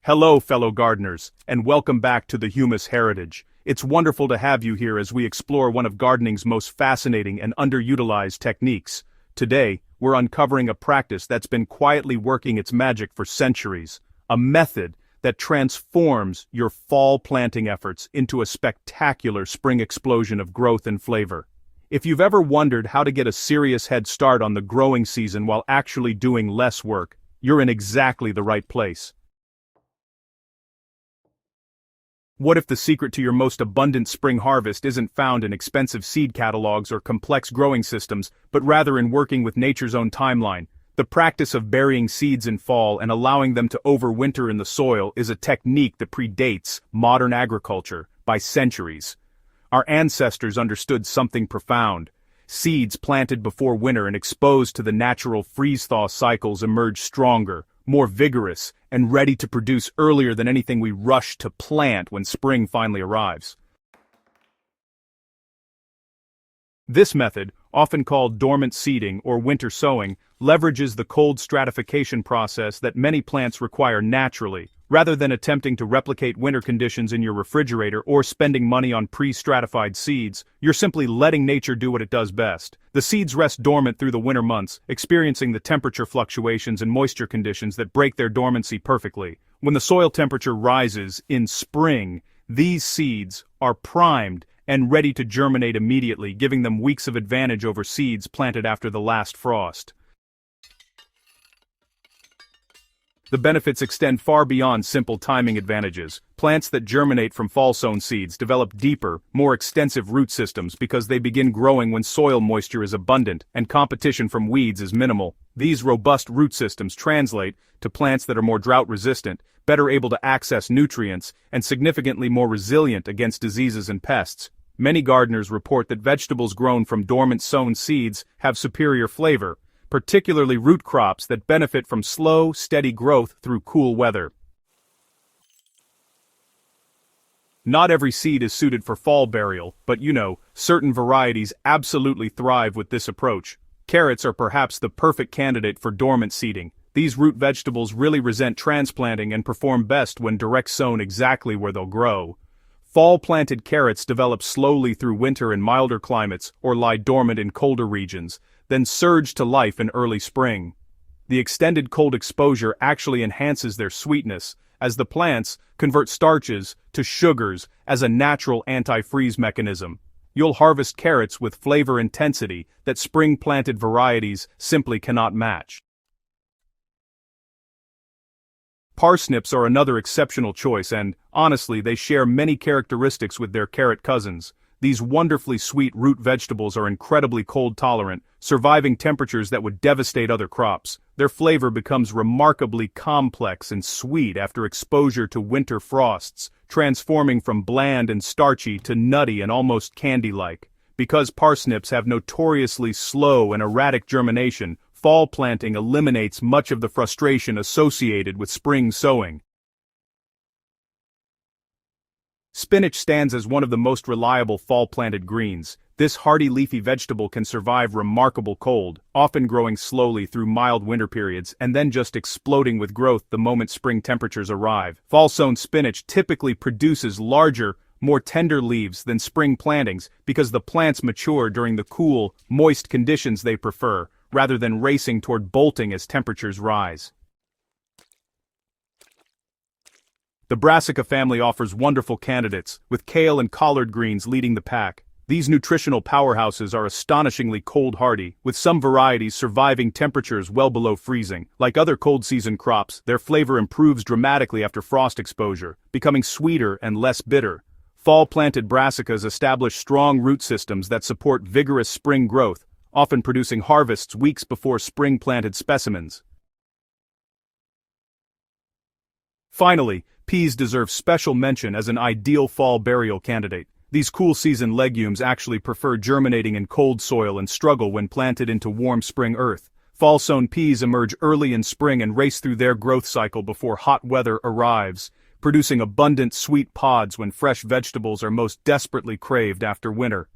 Hello, fellow gardeners, and welcome back to the Humus Heritage. It's wonderful to have you here as we explore one of gardening's most fascinating and underutilized techniques. Today, we're uncovering a practice that's been quietly working its magic for centuries, a method that transforms your fall planting efforts into a spectacular spring explosion of growth and flavor. If you've ever wondered how to get a serious head start on the growing season while actually doing less work, you're in exactly the right place. What if the secret to your most abundant spring harvest isn't found in expensive seed catalogs or complex growing systems, but rather in working with nature's own timeline? The practice of burying seeds in fall and allowing them to overwinter in the soil is a technique that predates modern agriculture by centuries. Our ancestors understood something profound. Seeds planted before winter and exposed to the natural freeze-thaw cycles emerge stronger, more vigorous, and ready to produce earlier than anything we rush to plant when spring finally arrives. This method, often called dormant seeding or winter sowing, leverages the cold stratification process that many plants require naturally, rather than attempting to replicate winter conditions in your refrigerator or spending money on pre-stratified seeds. You're simply letting nature do what it does best. The seeds rest dormant through the winter months, experiencing the temperature fluctuations and moisture conditions that break their dormancy perfectly. When the soil temperature rises in spring, these seeds are primed and ready to germinate immediately, giving them weeks of advantage over seeds planted after the last frost. The benefits extend far beyond simple timing advantages. Plants that germinate from fall-sown seeds develop deeper, more extensive root systems because they begin growing when soil moisture is abundant and competition from weeds is minimal. These robust root systems translate to plants that are more drought-resistant, better able to access nutrients, and significantly more resilient against diseases and pests. Many gardeners report that vegetables grown from dormant sown seeds have superior flavor, particularly root crops that benefit from slow, steady growth through cool weather. Not every seed is suited for fall burial, but certain varieties absolutely thrive with this approach. Carrots are perhaps the perfect candidate for dormant seeding. These root vegetables really resent transplanting and perform best when direct sown exactly where they'll grow. Fall-planted carrots develop slowly through winter in milder climates or lie dormant in colder regions, then surge to life in early spring. The extended cold exposure actually enhances their sweetness, as the plants convert starches to sugars as a natural anti-freeze mechanism. You'll harvest carrots with flavor intensity that spring-planted varieties simply cannot match. Parsnips are another exceptional choice and, honestly, they share many characteristics with their carrot cousins. These wonderfully sweet root vegetables are incredibly cold-tolerant, surviving temperatures that would devastate other crops. Their flavor becomes remarkably complex and sweet after exposure to winter frosts, transforming from bland and starchy to nutty and almost candy-like. Because parsnips have notoriously slow and erratic germination, fall planting eliminates much of the frustration associated with spring sowing. Spinach stands as one of the most reliable fall-planted greens. This hardy leafy vegetable can survive remarkable cold, often growing slowly through mild winter periods and then just exploding with growth the moment spring temperatures arrive. Fall-sown spinach typically produces larger, more tender leaves than spring plantings because the plants mature during the cool, moist conditions they prefer, rather than racing toward bolting as temperatures rise. The brassica family offers wonderful candidates, with kale and collard greens leading the pack. These nutritional powerhouses are astonishingly cold-hardy, with some varieties surviving temperatures well below freezing. Like other cold-season crops, their flavor improves dramatically after frost exposure, becoming sweeter and less bitter. Fall-planted brassicas establish strong root systems that support vigorous spring growth, often producing harvests weeks before spring-planted specimens. Finally, peas deserve special mention as an ideal fall burial candidate. These cool-season legumes actually prefer germinating in cold soil and struggle when planted into warm spring earth. Fall-sown peas emerge early in spring and race through their growth cycle before hot weather arrives, producing abundant sweet pods when fresh vegetables are most desperately craved after winter.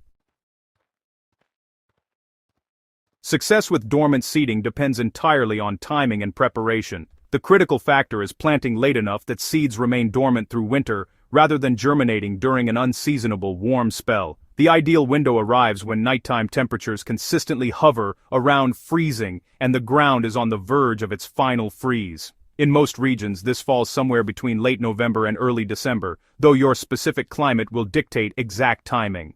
Success with dormant seeding depends entirely on timing and preparation. The critical factor is planting late enough that seeds remain dormant through winter, rather than germinating during an unseasonable warm spell. The ideal window arrives when nighttime temperatures consistently hover around freezing and the ground is on the verge of its final freeze. In most regions, this falls somewhere between late November and early December, though your specific climate will dictate exact timing.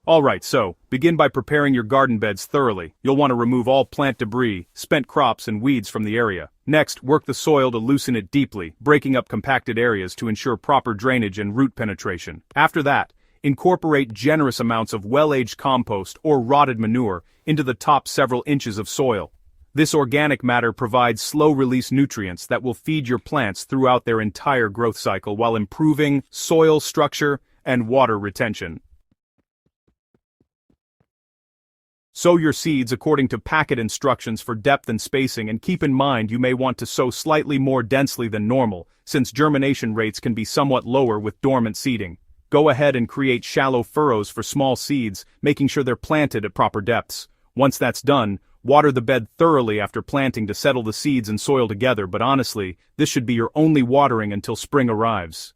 Alright, so, begin by preparing your garden beds thoroughly. You'll want to remove all plant debris, spent crops and weeds from the area. Next, work the soil to loosen it deeply, breaking up compacted areas to ensure proper drainage and root penetration. After that, incorporate generous amounts of well-aged compost or rotted manure into the top several inches of soil. This organic matter provides slow-release nutrients that will feed your plants throughout their entire growth cycle while improving soil structure and water retention. Sow your seeds according to packet instructions for depth and spacing, and keep in mind you may want to sow slightly more densely than normal, since germination rates can be somewhat lower with dormant seeding. Go ahead and create shallow furrows for small seeds, making sure they're planted at proper depths. Once that's done, water the bed thoroughly after planting to settle the seeds and soil together, but honestly, this should be your only watering until spring arrives.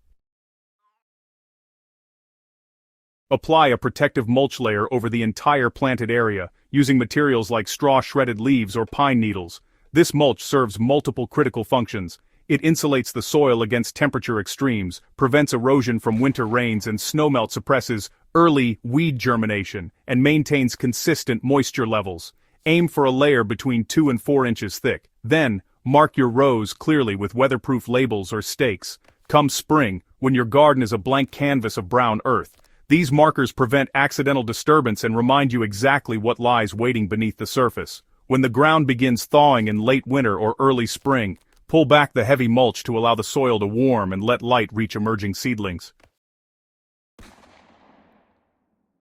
Apply a protective mulch layer over the entire planted area, using materials like straw-shredded leaves or pine needles. This mulch serves multiple critical functions. It insulates the soil against temperature extremes, prevents erosion from winter rains and snowmelt, suppresses early weed germination, and maintains consistent moisture levels. Aim for a layer between 2 and 4 inches thick. Then, mark your rows clearly with weatherproof labels or stakes. Come spring, when your garden is a blank canvas of brown earth, these markers prevent accidental disturbance and remind you exactly what lies waiting beneath the surface. When the ground begins thawing in late winter or early spring, pull back the heavy mulch to allow the soil to warm and let light reach emerging seedlings.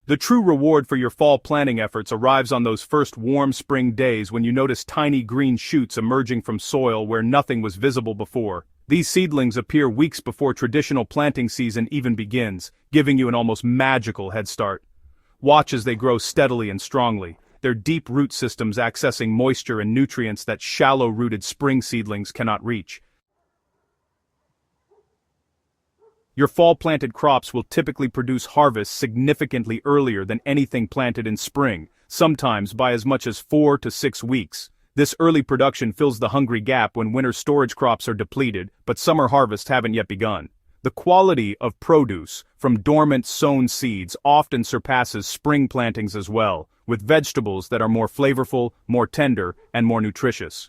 The true reward for your fall planting efforts arrives on those first warm spring days when you notice tiny green shoots emerging from soil where nothing was visible before. These seedlings appear weeks before traditional planting season even begins, giving you an almost magical head start. Watch as they grow steadily and strongly, their deep root systems accessing moisture and nutrients that shallow-rooted spring seedlings cannot reach. Your fall-planted crops will typically produce harvests significantly earlier than anything planted in spring, sometimes by as much as 4 to 6 weeks. This early production fills the hungry gap when winter storage crops are depleted, but summer harvests haven't yet begun. The quality of produce from dormant sown seeds often surpasses spring plantings as well, with vegetables that are more flavorful, more tender, and more nutritious.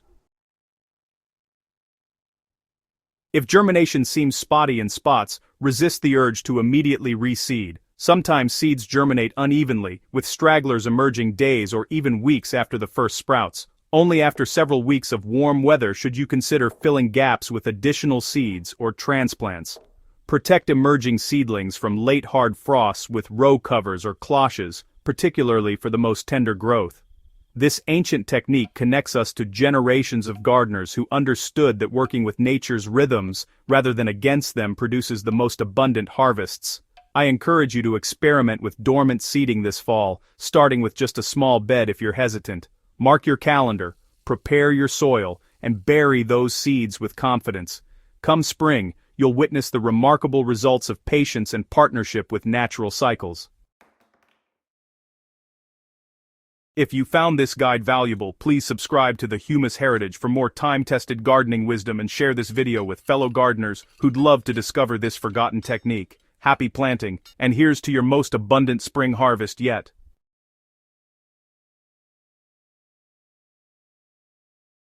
If germination seems spotty in spots, resist the urge to immediately reseed. Sometimes seeds germinate unevenly, with stragglers emerging days or even weeks after the first sprouts. Only after several weeks of warm weather should you consider filling gaps with additional seeds or transplants. Protect emerging seedlings from late hard frosts with row covers or cloches, particularly for the most tender growth. This ancient technique connects us to generations of gardeners who understood that working with nature's rhythms rather than against them produces the most abundant harvests. I encourage you to experiment with dormant seeding this fall, starting with just a small bed if you're hesitant. Mark your calendar, prepare your soil, and bury those seeds with confidence. Come spring, you'll witness the remarkable results of patience and partnership with natural cycles. If you found this guide valuable, please subscribe to The Humus Heritage for more time-tested gardening wisdom and share this video with fellow gardeners who'd love to discover this forgotten technique. Happy planting, and here's to your most abundant spring harvest yet.